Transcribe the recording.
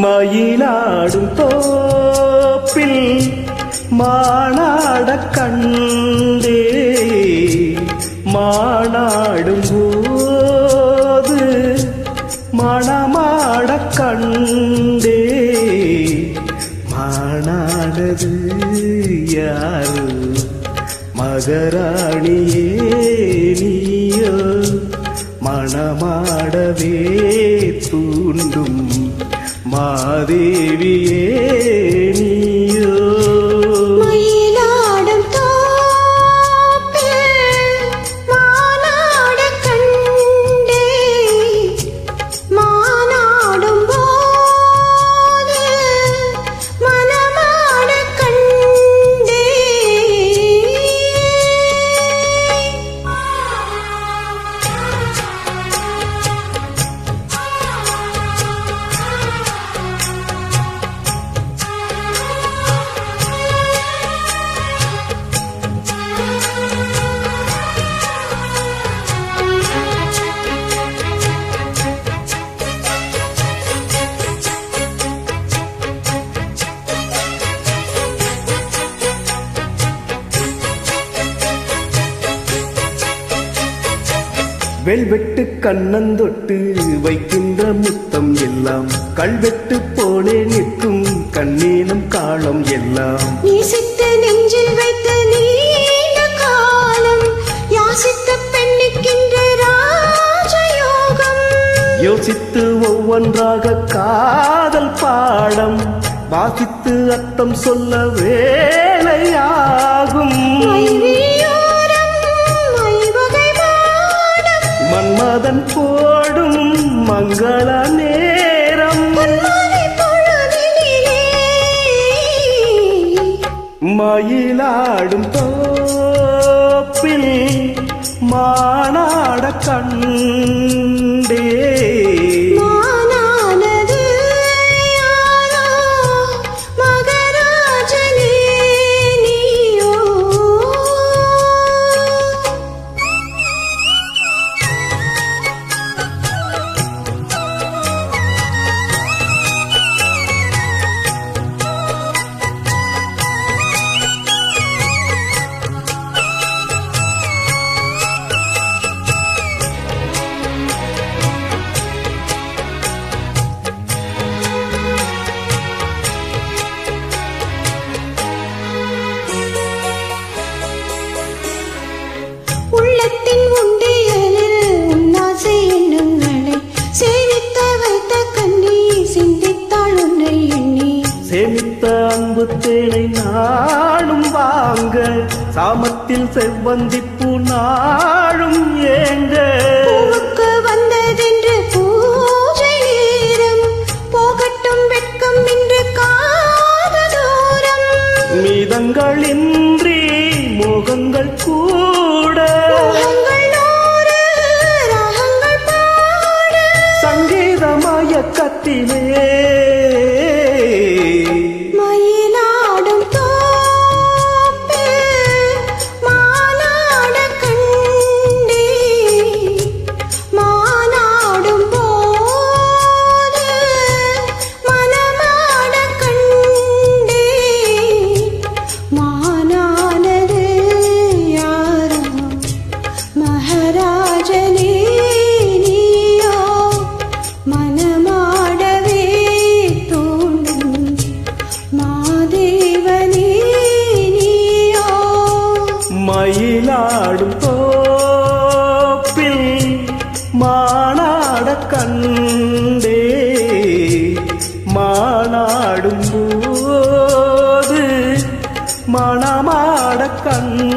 மயிலாடும் தோப்பில் மானாட கண்டே மானாடும் போது மணமாட கண்டே மானாடது யாரு மகராணியே நீயோ மணமாடவே தூண்டும் மாதேவியே நீயோ மயிலாடும் தோப்பில் மானாட கண்டே மானாடும் போது மணமாட கண்டே வெல்வெட்டு கண்ணந்தொட்டு வைக்கின்ற முத்தம் எல்லாம் கல்வெட்டு போலே நிற்கும் கண்ணீனம் காலம் எல்லாம் நேசித்த நெஞ்சில் வைத்த நீண்ட காலம் யாசித்த பெண்ணுக்கின்ற ராஜயோகம் யோசித்து ஒவ்வொன்றாக காதல் பாடம் வாசித்து அர்த்தம் சொல்ல வேலையாகும் மன்மதன் போடும் மங்கள நேரம் மயிலாடும் தோப்பில் மானாட கண்டே உள்ளத்தின் உண்டியலில் உன்னாசை எண்ணங்களை சேமித்த வைத்த கண்ணி சிந்தித்தாள் உன்னை எண்ணி சேமித்த அன்பு தேனை நாடும் வாங்க சாமத்தில் செவ்வந்திப்பு நாடும் ஏங்க பூவுக்கு வந்ததென்று பூஜை நேரம் போகட்டும் வெட்கம் என்று காத தூரம் மீதங்களின்றி மோகங்கள் கூட சங்கீத மயக்கத்திலே மயிலாடும் தோப்பில் மானாட கண்டே மானாடும் போது மணமாட கண்டே மானானது யாரோ மகாராஜனே நீயோ மனமாடவே தோன்றும் மாதேவனே நீயோ மயிலாடும் தோப்பில் மானாட கண்டே மானாடும் போது மணமாட கண்டே